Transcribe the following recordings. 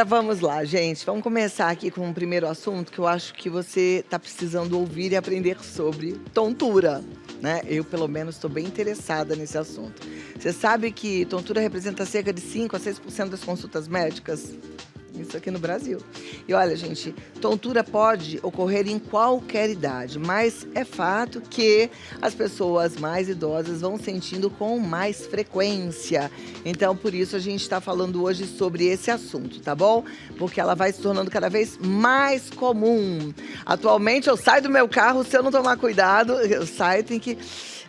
Vamos lá, gente. Vamos começar aqui com um primeiro assunto que eu acho que você está precisando ouvir e aprender sobre tontura, né? Eu, pelo menos, estou bem interessada nesse assunto. Você sabe que tontura representa cerca de 5 a 6% das consultas médicas? Isso aqui no Brasil. E olha, gente, tontura pode ocorrer em qualquer idade, mas é fato que as pessoas mais idosas vão sentindo com mais frequência. Então, por isso, a gente está falando hoje sobre esse assunto, tá bom? Porque ela vai se tornando cada vez mais comum. Atualmente, eu saio do meu carro, se eu não tomar cuidado, eu saio, tenho que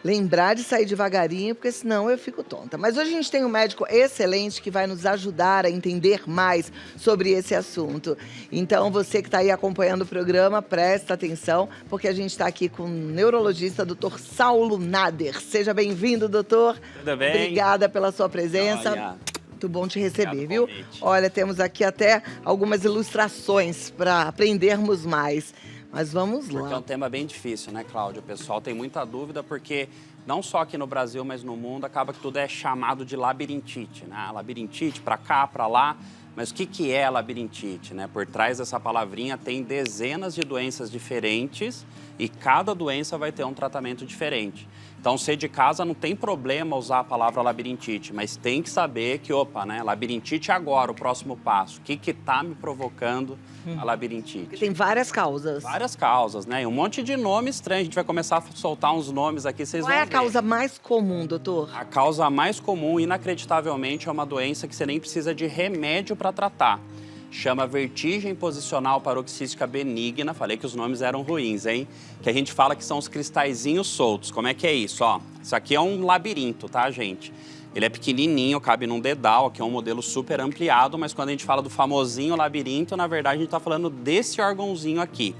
lembrar de sair devagarinho, porque senão eu fico tonta. Mas hoje a gente tem um médico excelente que vai nos ajudar a entender mais sobre esse assunto. Então, você que está aí acompanhando o programa, presta atenção, porque a gente está aqui com o neurologista, doutor Saulo Nader. Seja bem-vindo, doutor. Tudo bem? Obrigada pela sua presença. Olha, muito bom te receber, obrigado viu? pelo convite. Olha, temos aqui até algumas ilustrações para aprendermos mais. Mas vamos porque é lá. um tema bem difícil, né, Cláudio? O pessoal tem muita dúvida porque não só aqui no Brasil, mas no mundo, acaba que tudo é chamado de labirintite, né? Labirintite para cá, para lá. Mas o que é labirintite, né? Por trás dessa palavrinha tem dezenas de doenças diferentes e cada doença vai ter um tratamento diferente. Então, você de casa não tem problema usar a palavra labirintite, mas tem que saber que, opa, né? Labirintite agora, o próximo passo. O que está me provocando a labirintite? Porque tem várias causas. Várias causas, né? E um monte de nome estranho. A gente vai começar a soltar uns nomes aqui, vocês Qual vão é a ver. causa mais comum, doutor? A causa mais comum, inacreditavelmente, é uma doença que você nem precisa de remédio para tratar. Chama vertigem posicional paroxística benigna. Falei que os nomes eram ruins, hein? Que a gente fala que são os cristalzinhos soltos. Como é que é isso? Ó, isso aqui é um labirinto, tá, gente? Ele é pequenininho, cabe num dedal, aqui é um modelo super ampliado, mas quando a gente fala do famosinho labirinto, na verdade a gente está falando desse órgãozinho aqui.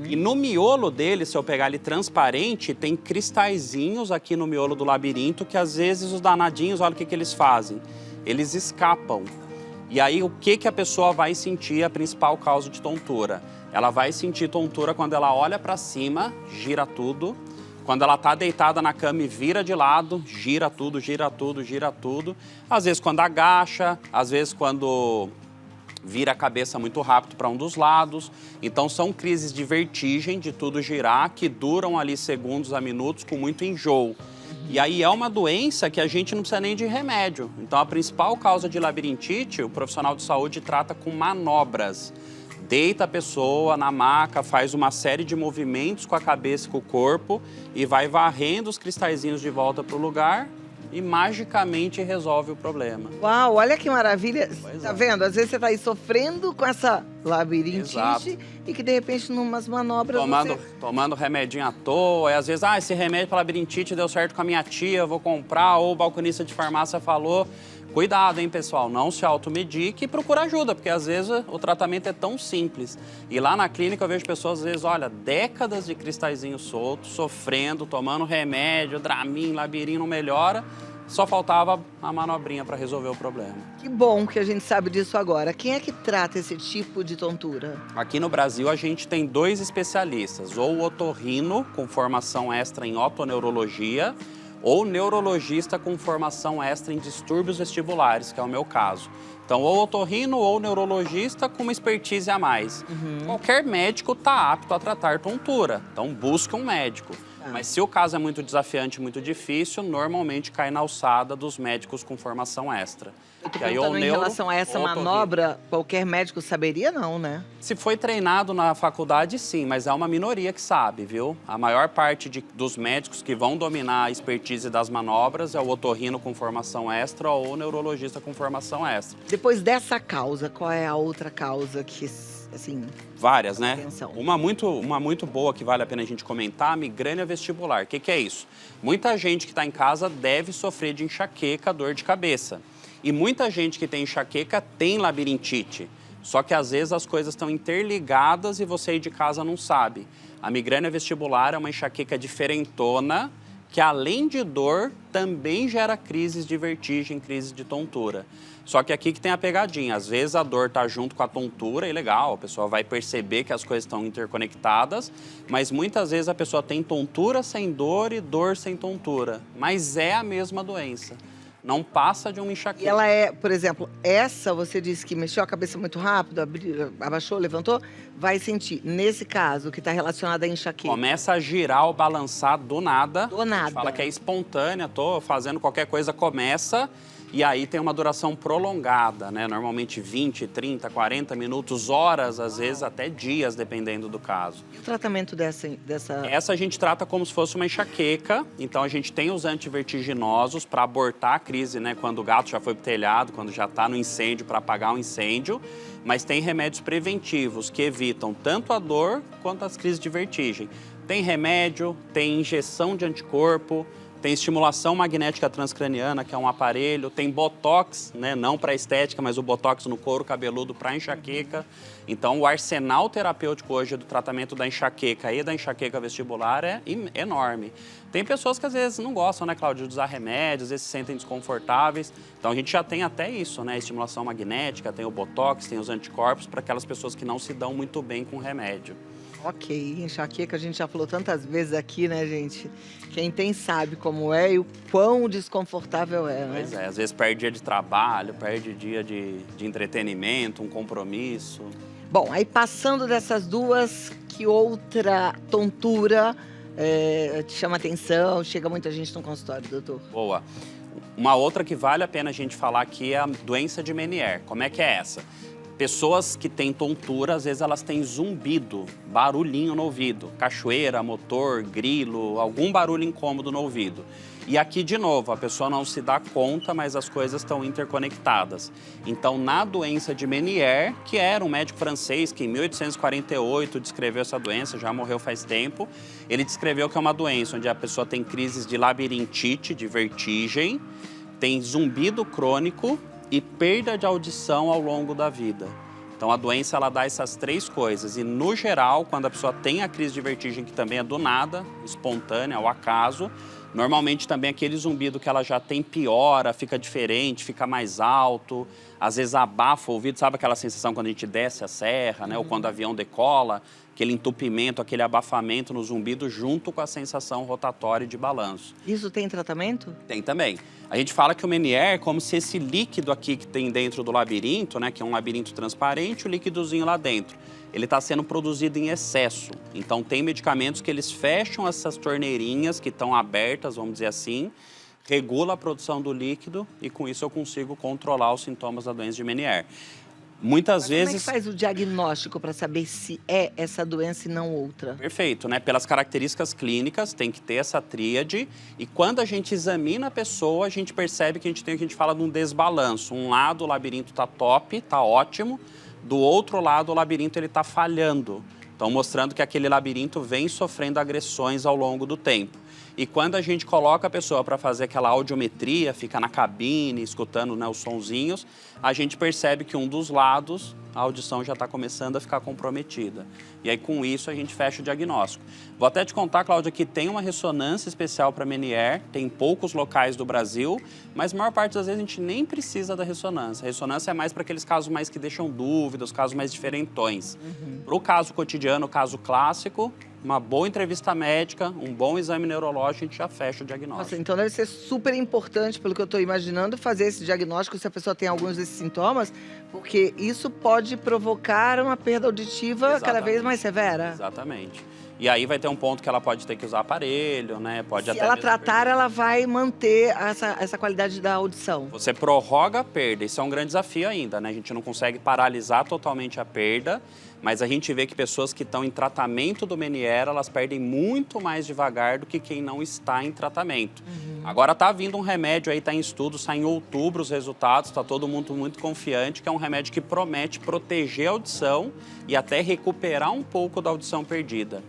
E no miolo dele, se eu pegar ele transparente, tem cristalzinhos aqui no miolo do labirinto que às vezes os danadinhos, olha o que eles fazem. Eles escapam. E aí o que a pessoa vai sentir a principal causa de tontura? Ela vai sentir tontura quando ela olha para cima, gira tudo. Quando ela está deitada na cama e vira de lado, gira tudo, gira tudo, gira tudo. Às vezes quando agacha, às vezes quando vira a cabeça muito rápido para um dos lados. Então são crises de vertigem, de tudo girar, que duram ali segundos a minutos com muito enjoo. E aí é uma doença que a gente não precisa nem de remédio. Então a principal causa de labirintite, o profissional de saúde trata com manobras. Deita a pessoa na maca, faz uma série de movimentos com a cabeça e com o corpo e vai varrendo os cristalzinhos de volta para o lugar e magicamente resolve o problema. Uau, olha que maravilha. Pois Tá é. vendo? Às vezes você tá aí sofrendo com essa labirintite Exato. e que de repente numas manobras Tomando remedinho à toa, e às vezes, esse remédio para labirintite deu certo com a minha tia, eu vou comprar, ou o balconista de farmácia falou. Cuidado, hein, pessoal, não se automedique e procura ajuda, porque às vezes o tratamento é tão simples. E lá na clínica eu vejo pessoas, às vezes, olha, décadas de cristalzinhos soltos, sofrendo, tomando remédio, Dramin, labirinto, não melhora. Só faltava a manobrinha para resolver o problema. Que bom que a gente sabe disso agora. Quem é que trata esse tipo de tontura? Aqui no Brasil a gente tem 2 especialistas, ou o otorrino, com formação extra em otoneurologia, ou neurologista com formação extra em distúrbios vestibulares, que é o meu caso. Então, ou otorrino ou neurologista com uma expertise a mais. Qualquer médico está apto a tratar tontura, então busca um médico. Mas se o caso é muito desafiante, muito difícil, normalmente cai na alçada dos médicos com formação extra. Eu tô Que aí, perguntando ou em neuro, relação a essa ou otorrino. manobra, qualquer médico saberia não, né? Se foi treinado na faculdade, sim, mas é uma minoria que sabe, viu? A maior parte dos médicos que vão dominar a expertise das manobras é o otorrino com formação extra ou o neurologista com formação extra. Depois dessa causa, qual é a outra causa que, assim... Várias, né? Atenção. Uma muito boa que vale a pena a gente comentar, a migrânia vestibular. O que é isso? Muita gente que está em casa deve sofrer de enxaqueca, dor de cabeça. E muita gente que tem enxaqueca tem labirintite. Só que às vezes as coisas estão interligadas e você aí de casa não sabe. A migrânia vestibular é uma enxaqueca diferentona, que além de dor, também gera crises de vertigem, crises de tontura. Só que aqui que tem a pegadinha, às vezes a dor está junto com a tontura e legal, a pessoa vai perceber que as coisas estão interconectadas, mas muitas vezes a pessoa tem tontura sem dor e dor sem tontura, mas é a mesma doença. não passa de uma E enxaqueca. ela é, por exemplo, essa você disse que mexeu a cabeça muito rápido, abaixou, levantou, vai sentir. Nesse caso, que está relacionado à enxaqueca. Começa a girar ou balançar do nada. Do A nada. gente fala que é espontânea, tô fazendo qualquer coisa, começa. E aí tem uma duração prolongada, né? Normalmente 20, 30, 40 minutos, horas, às vezes até dias, dependendo do caso. E o tratamento dessa... Essa a gente trata como se fosse uma enxaqueca. Então a gente tem os antivertiginosos para abortar a crise, né? Quando o gato já foi pro telhado, quando já está no incêndio, para apagar o incêndio. Mas tem remédios preventivos que evitam tanto a dor quanto as crises de vertigem. Tem remédio, tem injeção de anticorpo, tem estimulação magnética transcraniana, que é um aparelho, tem botox, né, não para estética, mas o botox no couro cabeludo para enxaqueca. Então, o arsenal terapêutico hoje do tratamento da enxaqueca e da enxaqueca vestibular é enorme. Tem pessoas que às vezes não gostam, né, Cláudia, de usar remédios, às vezes se sentem desconfortáveis. Então, a gente já tem até isso, né, estimulação magnética, tem o botox, tem os anticorpos para aquelas pessoas que não se dão muito bem com remédio. Ok, enxaqueca a gente já falou tantas vezes aqui, né, gente? Quem tem sabe como é e o quão desconfortável é, né? Pois é, às vezes perde dia de trabalho, perde dia de entretenimento, um compromisso. Bom, aí passando dessas duas, que outra tontura te chama atenção? Chega muita gente no consultório, doutor. Boa. Uma outra que vale a pena a gente falar aqui é a doença de Meniere. Como é que é essa? Pessoas que têm tontura, às vezes elas têm zumbido, barulhinho no ouvido, cachoeira, motor, grilo, algum barulho incômodo no ouvido. E aqui, de novo, a pessoa não se dá conta, mas as coisas estão interconectadas. Então, na doença de Meniere, que era um médico francês que em 1848 descreveu essa doença, já morreu faz tempo, ele descreveu que é uma doença onde a pessoa tem crises de labirintite, de vertigem, tem zumbido crônico e perda de audição ao longo da vida. Então, a doença, ela dá essas três coisas. E, no geral, quando a pessoa tem a crise de vertigem, que também é do nada, espontânea, ao acaso, normalmente também aquele zumbido que ela já tem piora, fica diferente, fica mais alto, às vezes abafa o ouvido, sabe aquela sensação quando a gente desce a serra, né? Ou quando o avião decola, aquele entupimento, aquele abafamento no zumbido junto com a sensação rotatória de balanço. Isso tem tratamento? Tem também. A gente fala que o Meniere é como se esse líquido aqui que tem dentro do labirinto, né, que é um labirinto transparente, o líquidozinho lá dentro, ele está sendo produzido em excesso. Então, tem medicamentos que eles fecham essas torneirinhas que estão abertas, vamos dizer assim, regula a produção do líquido e, com isso, eu consigo controlar os sintomas da doença de Meniere. Muitas vezes... Como é que faz o diagnóstico para saber se é essa doença e não outra? Perfeito, né? Pelas características clínicas, tem que ter essa tríade. E quando a gente examina a pessoa, a gente percebe que a gente tem o que a gente fala de um desbalanço. Um lado, o labirinto está top, está ótimo. Do outro lado, o labirinto está falhando. Então, mostrando que aquele labirinto vem sofrendo agressões ao longo do tempo. E quando a gente coloca a pessoa para fazer aquela audiometria, fica na cabine, escutando, né, os sonzinhos, a gente percebe que um dos lados, a audição já está começando a ficar comprometida. E aí, com isso, a gente fecha o diagnóstico. Vou até te contar, Cláudia, que tem uma ressonância especial para Meniere, tem poucos locais do Brasil, mas a maior parte das vezes a gente nem precisa da ressonância. A ressonância é mais para aqueles casos mais que deixam dúvidas, casos mais diferentões. Para o caso cotidiano, o caso clássico, uma boa entrevista médica, um bom exame neurológico, a gente já fecha o diagnóstico. Nossa, então deve ser super importante, pelo que eu estou imaginando, fazer esse diagnóstico se a pessoa tem alguns desses sintomas, porque isso pode provocar uma perda auditiva cada vez mais severa. Exatamente. E aí vai ter um ponto que ela pode ter que usar aparelho, né? Pode Se até ela mesmo tratar, perder. ela vai manter essa qualidade da audição. Você prorroga a perda, isso é um grande desafio ainda, né? A gente não consegue paralisar totalmente a perda, mas a gente vê que pessoas que estão em tratamento do Meniere, elas perdem muito mais devagar do que quem não está em tratamento. Agora está vindo um remédio aí, está em estudo, sai em outubro os resultados, está todo mundo muito confiante, que é um remédio que promete proteger a audição e até recuperar um pouco da audição perdida.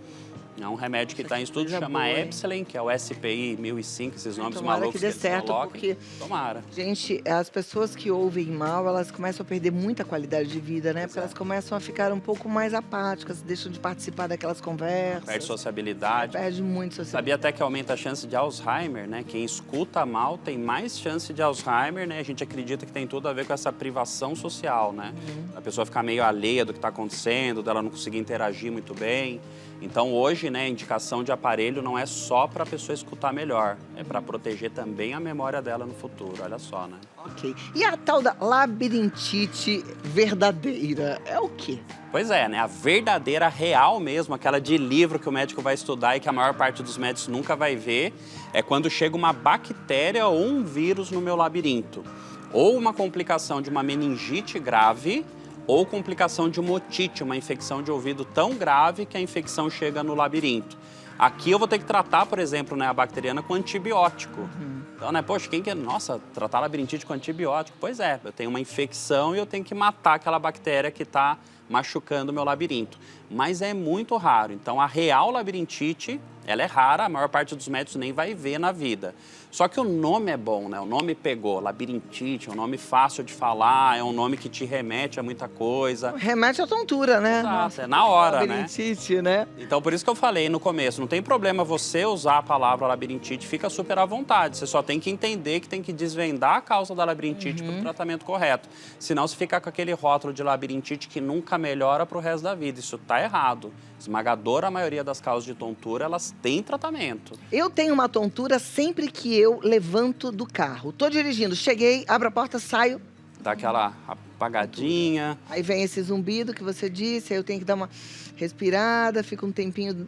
É um remédio que está em estudo, chama boa, Epsilon, que é o SPI 1005, esses nomes tomara malucos que dê eles certo, colocam. porque... Tomara. Gente, as pessoas que ouvem mal, elas começam a perder muita qualidade de vida, né? Porque elas começam a ficar um pouco mais apáticas, deixam de participar daquelas conversas. Perde sociabilidade. Perde muito sociabilidade. Sabia até que aumenta a chance de Alzheimer, né? Quem escuta mal tem mais chance de Alzheimer, né? A gente acredita que tem tudo a ver com essa privação social, né? A pessoa ficar meio alheia do que está acontecendo, dela não conseguir interagir muito bem. Então, hoje, hoje, né, a indicação de aparelho não é só para a pessoa escutar melhor, é para proteger também a memória dela no futuro, olha só, né? Ok. E a tal da labirintite verdadeira é o quê? Pois é, né? A verdadeira, real mesmo, aquela de livro que o médico vai estudar e que a maior parte dos médicos nunca vai ver, é quando chega uma bactéria ou um vírus no meu labirinto. Ou uma complicação de uma meningite grave, ou complicação de uma otite, uma infecção de ouvido tão grave que a infecção chega no labirinto. Aqui eu vou ter que tratar, por exemplo, né, a bacteriana com antibiótico. Então, né, poxa, quem quer, nossa, tratar labirintite com antibiótico? Pois é, eu tenho uma infecção e eu tenho que matar aquela bactéria que está machucando o meu labirinto. Mas é muito raro. Então, a real labirintite, ela é rara, a maior parte dos médicos nem vai ver na vida. Só que o nome é bom, né? O nome pegou, labirintite, é um nome fácil de falar, é um nome que te remete a muita coisa. Remete à tontura, né? Exato, Nossa, é na hora, né? labirintite, né? Então, por isso que eu falei no começo, não tem problema você usar a palavra labirintite, fica super à vontade. Você só tem que entender que tem que desvendar a causa da labirintite para o tratamento correto. Senão, você fica com aquele rótulo de labirintite que nunca melhora para o resto da vida. Isso está errado. Esmagadora maioria das causas de tontura, elas têm tratamento. Eu tenho uma tontura sempre que eu levanto do carro. Tô dirigindo, cheguei, abro a porta, saio. Dá aquela apagadinha. Aí vem esse zumbido que você disse, aí eu tenho que dar uma respirada, fica um tempinho,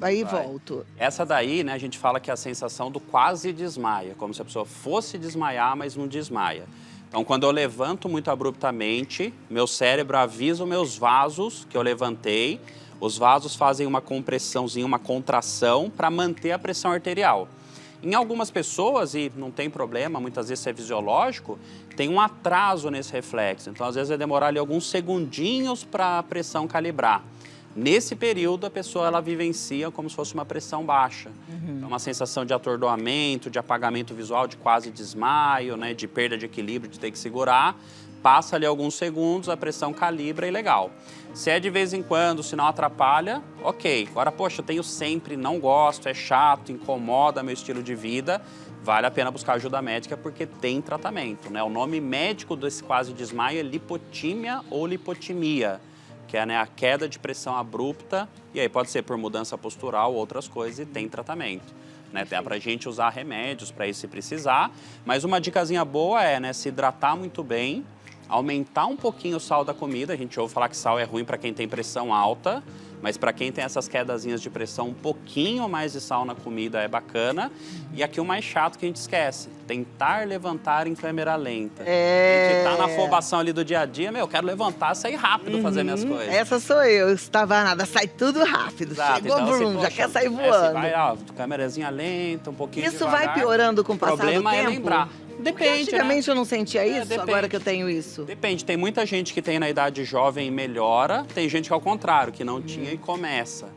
aí volto. Essa daí, né, a gente fala que é a sensação do quase desmaia, como se a pessoa fosse desmaiar, mas não desmaia. Então, quando eu levanto muito abruptamente, meu cérebro avisa os meus vasos que eu levantei. Os vasos fazem uma compressãozinha, uma contração para manter a pressão arterial. Em algumas pessoas, e não tem problema, muitas vezes isso é fisiológico, tem um atraso nesse reflexo. Então, às vezes, vai demorar ali alguns segundinhos para a pressão calibrar. Nesse período, a pessoa ela vivencia como se fosse uma pressão baixa. Então, uma sensação de atordoamento, de apagamento visual, de quase desmaio, né, de perda de equilíbrio, de ter que segurar. Passa ali alguns segundos, a pressão calibra e legal. Se é de vez em quando, se não atrapalha, ok. Agora, poxa, eu tenho sempre, não gosto, é chato, incomoda meu estilo de vida, vale a pena buscar ajuda médica porque tem tratamento, né? O nome médico desse quase desmaio é lipotímia ou lipotimia, que é, né, a queda de pressão abrupta, e aí pode ser por mudança postural ou outras coisas, e tem tratamento. Né? Dá pra gente usar remédios para isso se precisar, mas uma dicasinha boa é, né, se hidratar muito bem, aumentar um pouquinho o sal da comida. A gente ouve falar que sal é ruim para quem tem pressão alta, mas para quem tem essas quedazinhas de pressão, um pouquinho mais de sal na comida é bacana. E aqui o mais chato que a gente esquece, tentar levantar em câmera lenta. A gente tá na afobação ali do dia a dia, eu quero levantar, sair rápido, fazer minhas coisas. Essa sou eu, estava nada, sai tudo rápido. Exato, Chegou então, brum, já quer sair voando. Vai, ó, câmerazinha lenta, um pouquinho Isso devagar. vai piorando com o passar do tempo? O problema é lembrar. Porque Depende, antigamente né? eu não sentia isso, depende. agora que eu tenho isso. Depende, tem muita gente que tem na idade jovem e melhora, tem gente que ao contrário, que não tinha e começa.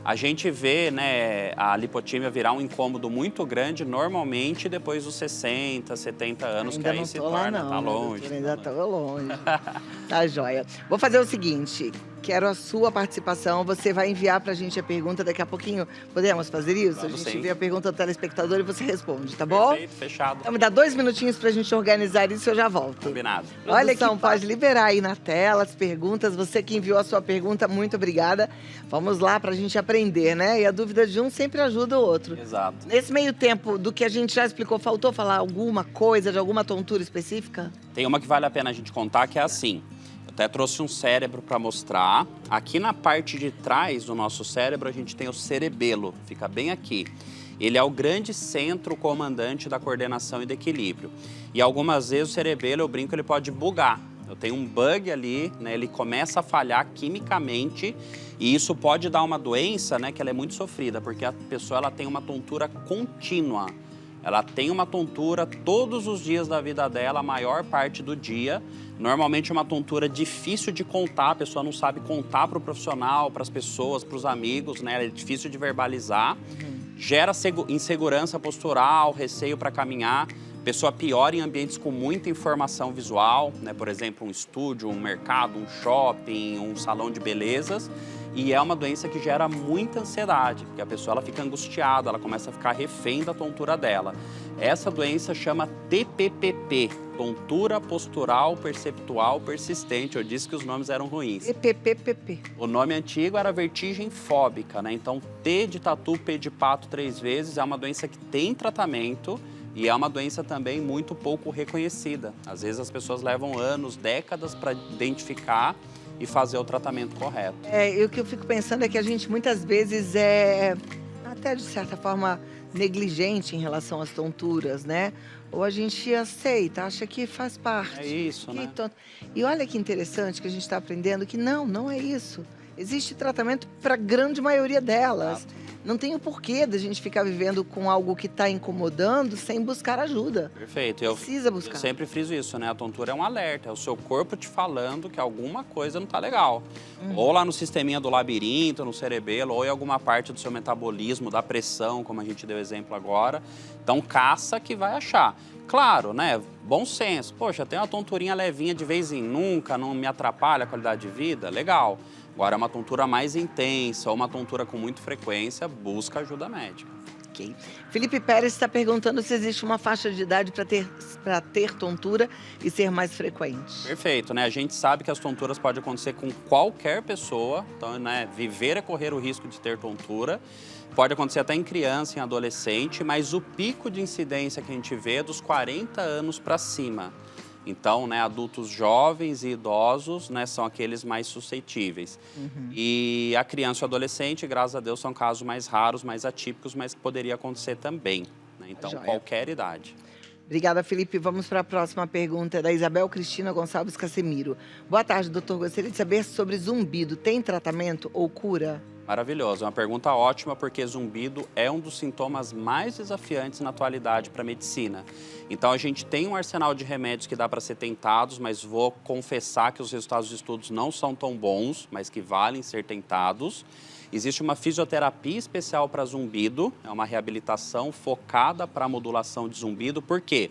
A gente vê, né, a lipotímia virar um incômodo muito grande, normalmente depois dos 60, 70 anos, Ainda que não aí se tô lá, torna, não, tá né, longe. doutora? Ainda tô longe. Tá joia. Vou fazer o seguinte, quero a sua participação, você vai enviar pra gente a pergunta daqui a pouquinho. Podemos fazer isso? Vamos, a gente sim. vê a pergunta do telespectador e você responde, tá bom? Perfeito, fechado. Então me dá 2 minutinhos pra gente organizar isso e eu já volto. Combinado. Olha que pode liberar aí na tela as perguntas. Você que enviou a sua pergunta, muito obrigada. Vamos lá pra gente aprender, né? E a dúvida de um sempre ajuda o outro. Exato. Nesse meio tempo do que a gente já explicou, faltou falar alguma coisa de alguma tontura específica? Tem uma que vale a pena a gente contar, que é assim. Eu até trouxe um cérebro para mostrar. Aqui na parte de trás do nosso cérebro, a gente tem o cerebelo. Fica bem aqui. Ele é o grande centro comandante da coordenação e do equilíbrio. E algumas vezes o cerebelo, eu brinco, ele pode bugar. Eu tenho um bug ali, né, ele começa a falhar quimicamente e isso pode dar uma doença, né, que ela é muito sofrida, porque a pessoa ela tem uma tontura contínua. Ela tem uma tontura todos os dias da vida dela, a maior parte do dia. Normalmente é uma tontura difícil de contar, a pessoa não sabe contar para o profissional, para as pessoas, para os amigos, né? É difícil de verbalizar. Gera insegurança postural, receio para caminhar. A pessoa piora em ambientes com muita informação visual, né? Por exemplo, um estúdio, um mercado, um shopping, um salão de belezas. E é uma doença que gera muita ansiedade, porque a pessoa ela fica angustiada, ela começa a ficar refém da tontura dela. Essa doença chama TPPP, tontura postural perceptual persistente. Eu disse que os nomes eram ruins. TPPP. O nome antigo era vertigem fóbica, né? Então, T de tatu, P de pato 3 vezes, é uma doença que tem tratamento e é uma doença também muito pouco reconhecida. Às vezes as pessoas levam anos, décadas para identificar e fazer o tratamento correto. O que eu fico pensando é que a gente muitas vezes é até de certa forma negligente em relação às tonturas, né? Ou a gente aceita, acha que faz parte. É isso, né? E olha que interessante que a gente está aprendendo que não é isso. Existe tratamento para a grande maioria delas. Exato. Não tem o porquê da gente ficar vivendo com algo que está incomodando sem buscar ajuda. Perfeito. Precisa buscar. Eu sempre friso isso, né? A tontura é um alerta, é o seu corpo te falando que alguma coisa não tá legal. Ou lá no sisteminha do labirinto, no cerebelo, ou em alguma parte do seu metabolismo, da pressão, como a gente deu exemplo agora. Então, caça que vai achar. Claro, né? Bom senso. Poxa, tem uma tonturinha levinha de vez em nunca, não me atrapalha a qualidade de vida? Legal. Agora, uma tontura mais intensa ou uma tontura com muita frequência, busca ajuda médica. Ok. Felipe Pérez está perguntando se existe uma faixa de idade para ter tontura e ser mais frequente. Perfeito, né? A gente sabe que as tonturas podem acontecer com qualquer pessoa, então, né, viver é correr o risco de ter tontura. Pode acontecer até em criança, em adolescente, mas o pico de incidência que a gente vê é dos 40 anos para cima. Então, né, adultos jovens e idosos, né, são aqueles mais suscetíveis. E a criança e o adolescente, graças a Deus, são casos mais raros, mais atípicos, mas que poderia acontecer também, né? Então, Joia. qualquer idade. Obrigada, Felipe. Vamos para a próxima pergunta, da Isabel Cristina Gonçalves Casemiro. Boa tarde, doutor. Gostaria de saber sobre zumbido. Tem tratamento ou cura? Maravilhoso, é uma pergunta ótima porque zumbido é um dos sintomas mais desafiantes na atualidade para a medicina. Então a gente tem um arsenal de remédios que dá para ser tentados, mas vou confessar que os resultados dos estudos não são tão bons, mas que valem ser tentados. Existe uma fisioterapia especial para zumbido, é uma reabilitação focada para a modulação de zumbido, por quê?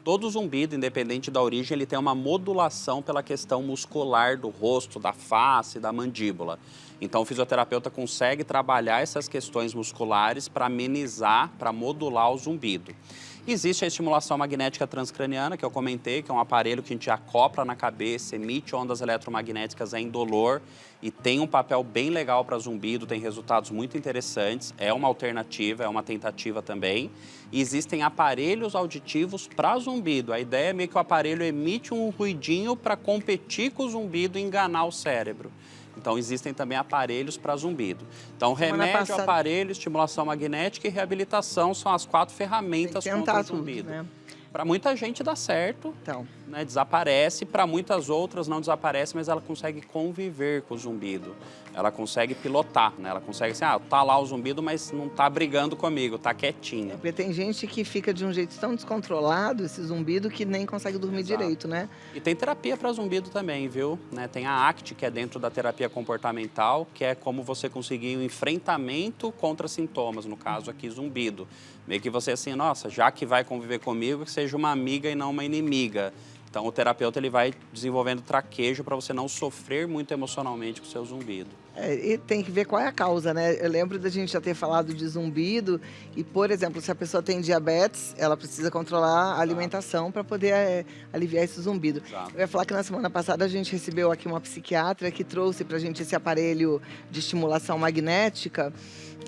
Todo zumbido, independente da origem, ele tem uma modulação pela questão muscular do rosto, da face, da mandíbula. Então, o fisioterapeuta consegue trabalhar essas questões musculares para amenizar, para modular o zumbido. Existe a estimulação magnética transcraniana, que eu comentei, que é um aparelho que a gente acopla na cabeça, emite ondas eletromagnéticas, é indolor e tem um papel bem legal para zumbido, tem resultados muito interessantes, é uma alternativa, é uma tentativa também. E existem aparelhos auditivos para zumbido. A ideia é meio que o aparelho emite um ruidinho para competir com o zumbido e enganar o cérebro. Então, existem também aparelhos para zumbido. Então, remédio, aparelho, estimulação magnética e reabilitação são as 4 ferramentas contra o zumbido. Né? Para muita gente dá certo, então, né, desaparece. Para muitas outras não desaparece, mas ela consegue conviver com o zumbido. Ela consegue pilotar, né? Ela consegue assim, tá lá o zumbido, mas não tá brigando comigo, tá quietinha. Porque tem gente que fica de um jeito tão descontrolado, esse zumbido, que nem consegue dormir direito, né? E tem terapia para zumbido também, viu? Né? Tem a ACT, que é dentro da terapia comportamental, que é como você conseguir um enfrentamento contra sintomas, no caso aqui, zumbido. Meio que você assim, nossa, já que vai conviver comigo, que seja uma amiga e não uma inimiga. Então, o terapeuta ele vai desenvolvendo traquejo para você não sofrer muito emocionalmente com o seu zumbido. E tem que ver qual é a causa, né? Eu lembro da gente já ter falado de zumbido e, por exemplo, se a pessoa tem diabetes, ela precisa controlar a alimentação para poder aliviar esse zumbido. Exato. Eu ia falar que na semana passada a gente recebeu aqui uma psiquiatra que trouxe para a gente esse aparelho de estimulação magnética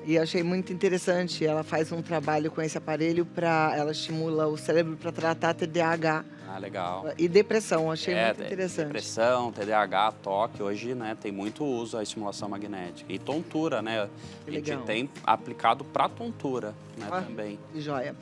e achei muito interessante. Ela faz um trabalho com esse aparelho ela estimula o cérebro para tratar TDAH. Ah, legal. E depressão, achei muito interessante. Depressão, TDAH, toque, hoje, né, tem muito uso a estimulação magnética. E tontura, né? A gente tem aplicado para tontura, né, também. Joia.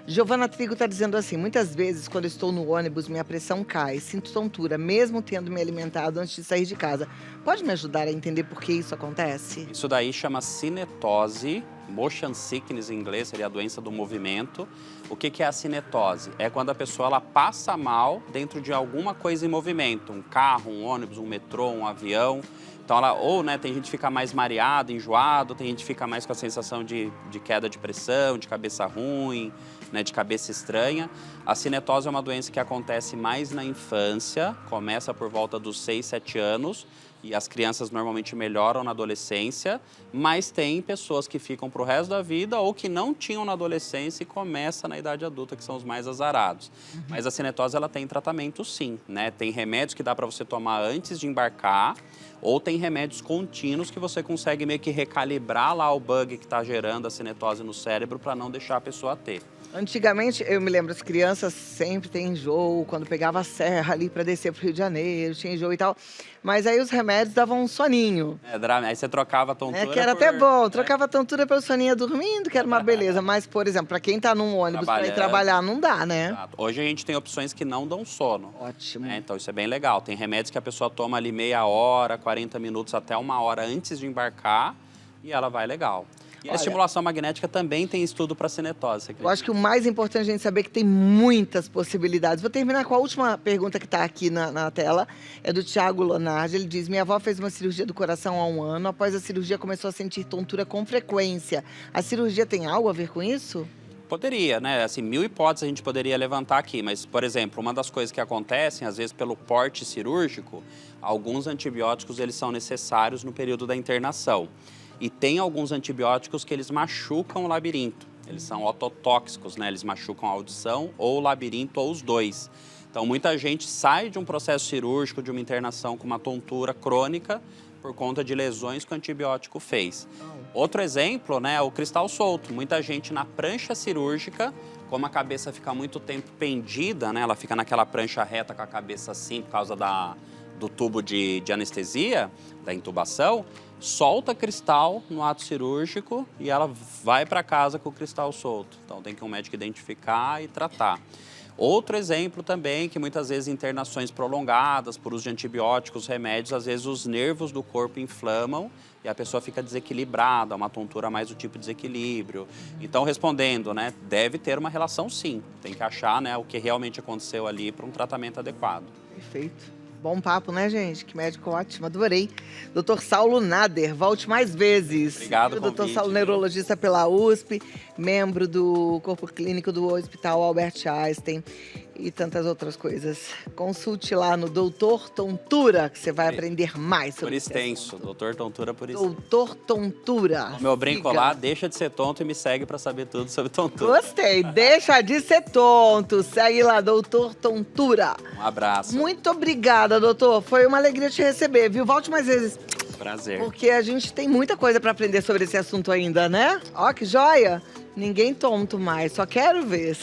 Giovana Trigo está dizendo assim, muitas vezes quando estou no ônibus, minha pressão cai, sinto tontura, mesmo tendo me alimentado antes de sair de casa. Pode me ajudar a entender por que isso acontece? Isso daí chama cinetose, motion sickness em inglês, seria a doença do movimento. O que é a cinetose? É quando a pessoa ela passa mal dentro de alguma coisa em movimento, um carro, um ônibus, um metrô, um avião. Então, tem gente que fica mais mareado, enjoado, tem gente que fica mais com a sensação de queda de pressão, de cabeça ruim, né, de cabeça estranha. A cinetose é uma doença que acontece mais na infância, começa por volta dos 6, 7 anos e as crianças normalmente melhoram na adolescência, mas tem pessoas que ficam para o resto da vida ou que não tinham na adolescência e começam na idade adulta, que são os mais azarados. Mas a cinetose, ela tem tratamento sim, né? Tem remédios que dá para você tomar antes de embarcar, ou tem remédios contínuos que você consegue meio que recalibrar lá o bug que está gerando a cinetose no cérebro para não deixar a pessoa ter. Antigamente, eu me lembro, as crianças sempre têm enjoo, quando pegava a serra ali para descer pro Rio de Janeiro, tinha enjoo e tal. Mas aí os remédios davam um soninho. Aí você trocava a tontura Que era por, até bom, né? trocava a tontura pelo soninho dormindo, que era uma beleza. Mas, por exemplo, para quem tá num ônibus para ir trabalhar, não dá, né? Exato. Hoje a gente tem opções que não dão sono. Ótimo. Né? Então isso é bem legal. Tem remédios que a pessoa toma ali meia hora, 40 minutos, até uma hora antes de embarcar e ela vai legal. E a estimulação magnética também tem estudo para cinetose. Eu acho que o mais importante é a gente saber que tem muitas possibilidades. Vou terminar com a última pergunta que está aqui na tela. É do Thiago Lonardi. Ele diz: minha avó fez uma cirurgia do coração há 1 ano. Após a cirurgia, começou a sentir tontura com frequência. A cirurgia tem algo a ver com isso? Poderia, né? Assim, 1000 hipóteses a gente poderia levantar aqui, mas, por exemplo, uma das coisas que acontecem, às vezes pelo porte cirúrgico, alguns antibióticos eles são necessários no período da internação. E tem alguns antibióticos que eles machucam o labirinto. Eles são ototóxicos, né? Eles machucam a audição ou o labirinto ou os dois. Então, muita gente sai de um processo cirúrgico, de uma internação com uma tontura crônica por conta de lesões que o antibiótico fez. Outro exemplo, né, é o cristal solto. Muita gente na prancha cirúrgica, como a cabeça fica muito tempo pendida, né? Ela fica naquela prancha reta com a cabeça assim por causa do tubo de anestesia, da intubação, solta cristal no ato cirúrgico e ela vai para casa com o cristal solto. Então tem que um médico identificar e tratar. Outro exemplo também, que muitas vezes internações prolongadas por uso de antibióticos, remédios, às vezes os nervos do corpo inflamam e a pessoa fica desequilibrada, uma tontura mais do tipo desequilíbrio. Então, respondendo, né, deve ter uma relação sim. Tem que achar, né, o que realmente aconteceu ali para um tratamento adequado. Perfeito. Bom papo, né, gente? Que médico ótimo, adorei. Dr. Saulo Nader, volte mais vezes. Obrigado, Dr. Saulo, neurologista pela USP, membro do Corpo Clínico do Hospital Albert Einstein e tantas outras coisas. Consulte lá no Doutor Tontura, que você vai aprender mais sobre Por extenso, Doutor Tontura por extenso. Doutor Tontura. Meu brinco Siga. lá, deixa de ser tonto e me segue para saber tudo sobre tontura. Gostei, deixa de ser tonto. Segue lá, Doutor Tontura. Um abraço. Muito obrigada, doutor. Foi uma alegria te receber, viu? Volte mais vezes. Prazer. Porque a gente tem muita coisa para aprender sobre esse assunto ainda, né? Ó, que joia! Ninguém tonto mais, só quero ver.